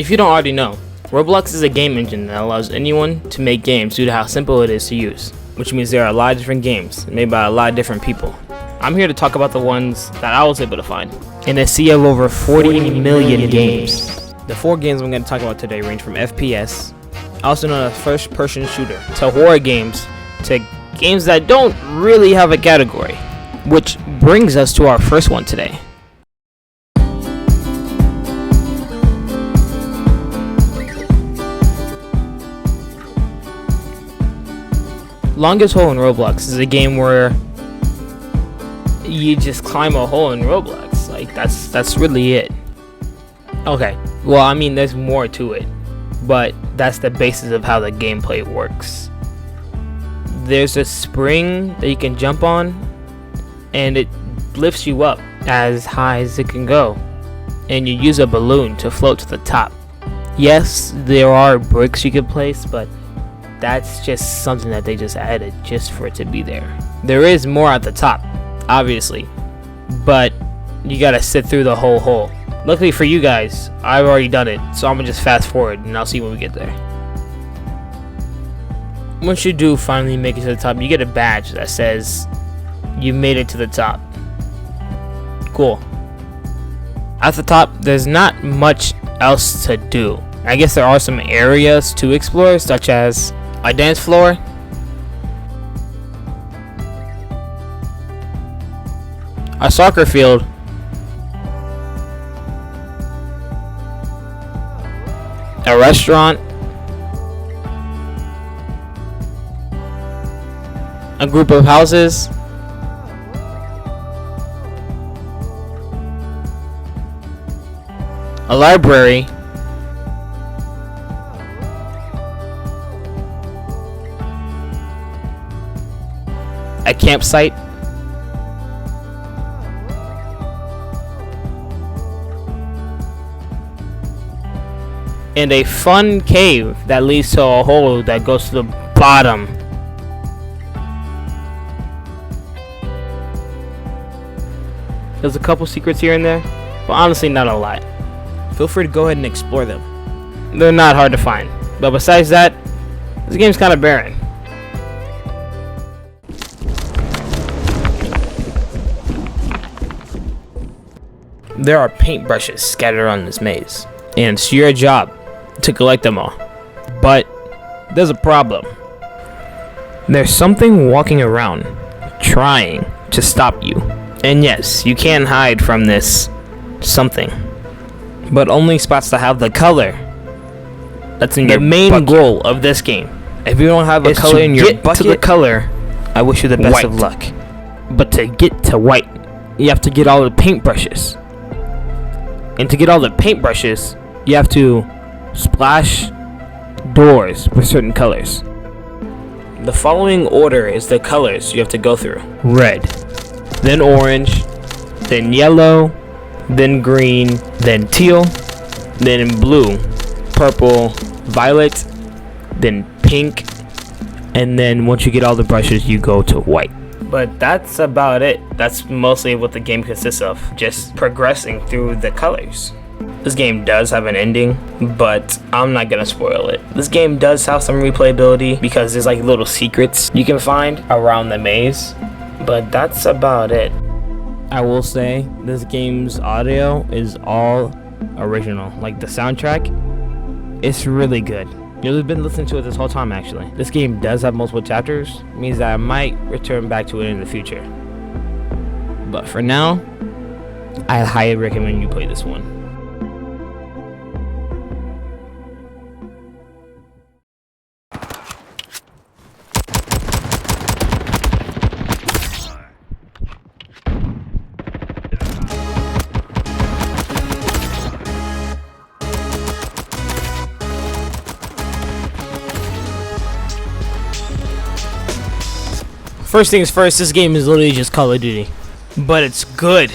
If you don't already know, Roblox is a game engine that allows anyone to make games due to how simple it is to use, which means there are a lot of different games made by a lot of different people. I'm here to talk about the ones that I was able to find in a sea of over 40 million games. The 4 games I'm going to talk about today range from FPS, also known as first-person shooter, to horror games, to games that don't really have a category, which brings us to our first one today. Longest Hole in Roblox is a game where you just climb a hole in Roblox. Like that's really it. Okay, well, I mean, there's more to it, but that's the basis of how the gameplay works. There's a spring that you can jump on, and it lifts you up as high as it can go, and you use a balloon to float to the top. Yes, there are bricks you can place, but that's just something that they just added just for it to be there. There is more at the top, obviously, but you gotta sit through the whole hole. Luckily for you guys, I've already done it, so I'm gonna just fast forward and I'll see when we get there. Once you do finally make it to the top, you get a badge that says you made it to the top. Cool. At the top, there's not much else to do. I guess there are some areas to explore, such as a dance floor, a soccer field, a restaurant, a group of houses, a library, a campsite, and a fun cave that leads to a hole that goes to the bottom. There's a couple secrets here and there, but honestly not a lot. Feel free to go ahead and explore them. They're not hard to find, but besides that, this game's kind of barren. There are paintbrushes scattered around this maze, and it's your job to collect them all. But there's a problem. There's something walking around, trying to stop you. And yes, you can hide from this something, but only spots that have the color that's in your main bucket. Goal of this game, if you don't have a color in your bucket, to the color, I wish you the best of luck. But to get to white, you have to get all the paintbrushes. And to get all the paintbrushes, you have to splash doors with certain colors. The following order is the colors you have to go through: red, then orange, then yellow, then green, then teal, then blue, purple, violet, then pink, and then once you get all the brushes, you go to white. But that's about it. That's mostly what the game consists of, just progressing through the colors. This game does have an ending, but I'm not gonna spoil it. This game does have some replayability because there's like little secrets you can find around the maze, but that's about it. I will say this game's audio is all original. Like the soundtrack, it's really good. You've been listening to it this whole time, actually. This game does have multiple chapters, means that I might return back to it in the future. But for now, I highly recommend you play this one. First things first, this game is literally just Call of Duty, but it's good.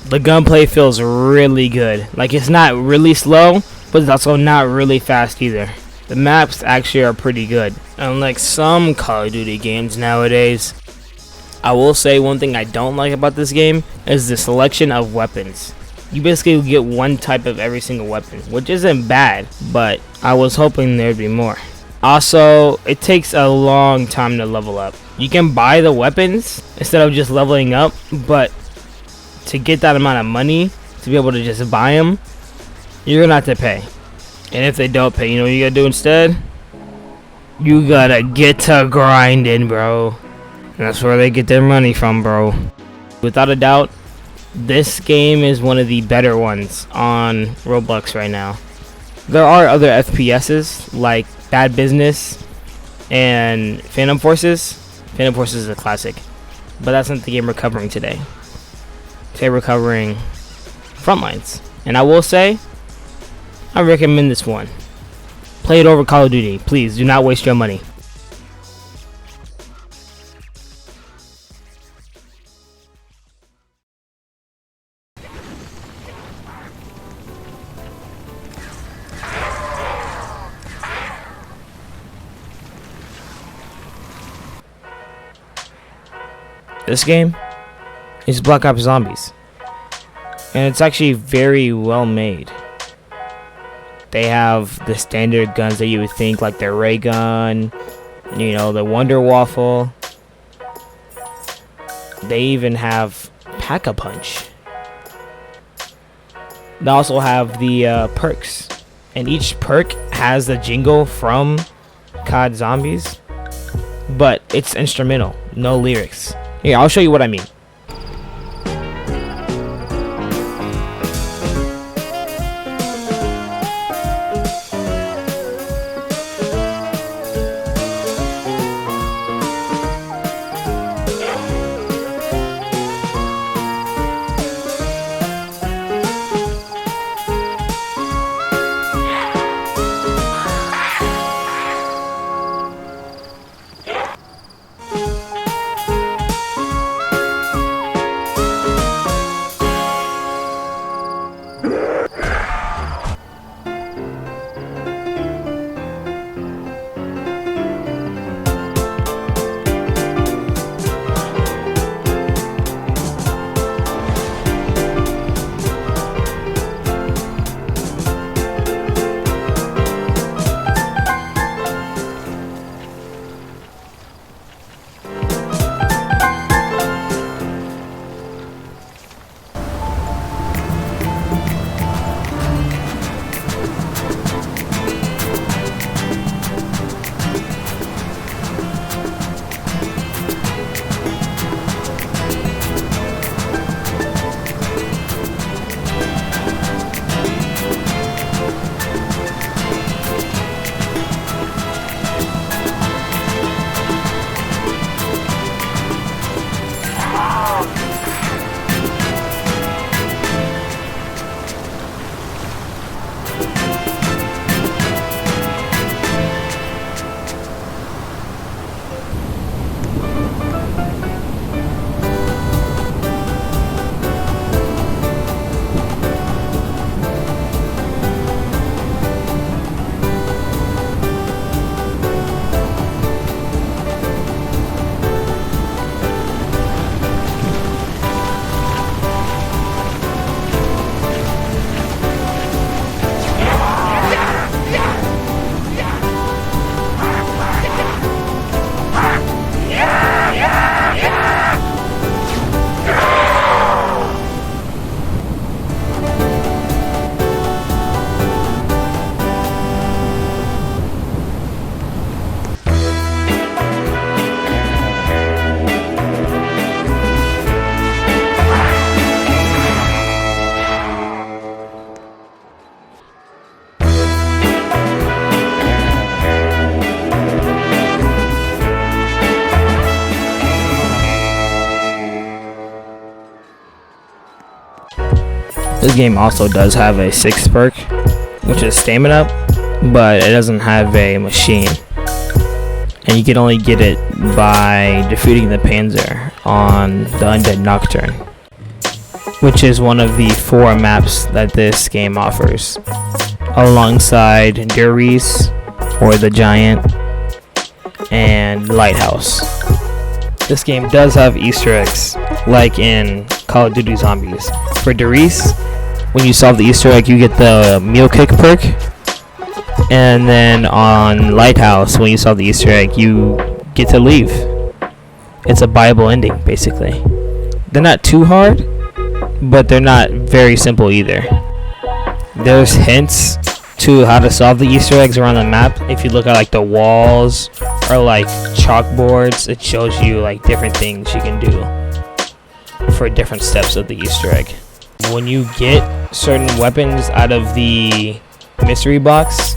The gunplay feels really good. Like, it's not really slow, but it's also not really fast either. The maps actually are pretty good, unlike some Call of Duty games nowadays. I will say one thing I don't like about this game is the selection of weapons. You basically get one type of every single weapon, which isn't bad, but I was hoping there'd be more. Also, it takes a long time to level up. You can buy the weapons instead of just leveling up, but to get that amount of money to be able to just buy them, you're gonna have to pay. And if they don't pay, you know what you gotta do instead? You gotta get to grinding, bro. And that's where they get their money from, bro. Without a doubt, this game is one of the better ones on Roblox right now. There are other FPSs like Bad Business and Phantom Forces. Phantom Forces is a classic, but that's not the game we're covering today. Today we're covering Frontlines, and I will say, I recommend this one. Play it over Call of Duty. Please do not waste your money. This game is Black Ops Zombies, and it's actually very well made. They have the standard guns that you would think, like the ray gun, you know, the Wonder Waffle. They even have Pack-a-Punch. They also have the perks, and each perk has the jingle from COD Zombies, but it's instrumental, no lyrics. Here, I'll show you what I mean. This game also does have a 6th perk, which is stamina, but it doesn't have a machine. And you can only get it by defeating the Panzer on the Undead Nocturne, which is one of the 4 maps that this game offers, alongside Duries, or the Giant, and Lighthouse. This game does have Easter eggs, like in Call of Duty Zombies. For Duries, when you solve the Easter egg, you get the meal kick perk. And then on Lighthouse, when you solve the Easter egg, you get to leave. It's a Bible ending, basically. They're not too hard, but they're not very simple either. There's hints to how to solve the Easter eggs around the map. If you look at like the walls or like chalkboards, it shows you like different things you can do for different steps of the Easter egg. When you get certain weapons out of the mystery box,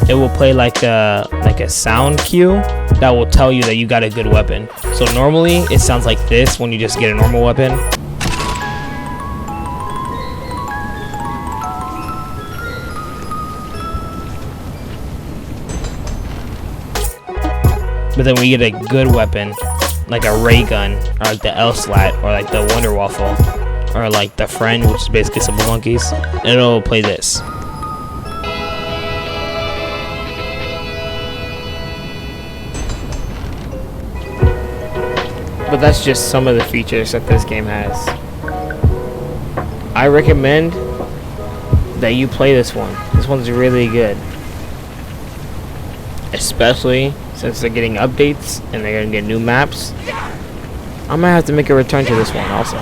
it will play like a sound cue that will tell you that you got a good weapon. So normally it sounds like this when you just get a normal weapon. But then when you get a good weapon, like a ray gun, or like the L-slat, or like the Wonder Waffle, or like the Friend, which is basically Simple Monkeys, it'll play this. But that's just some of the features that this game has. I recommend that you play this one. This one's really good. Especially since they're getting updates and they're gonna get new maps. I might have to make a return to this one also.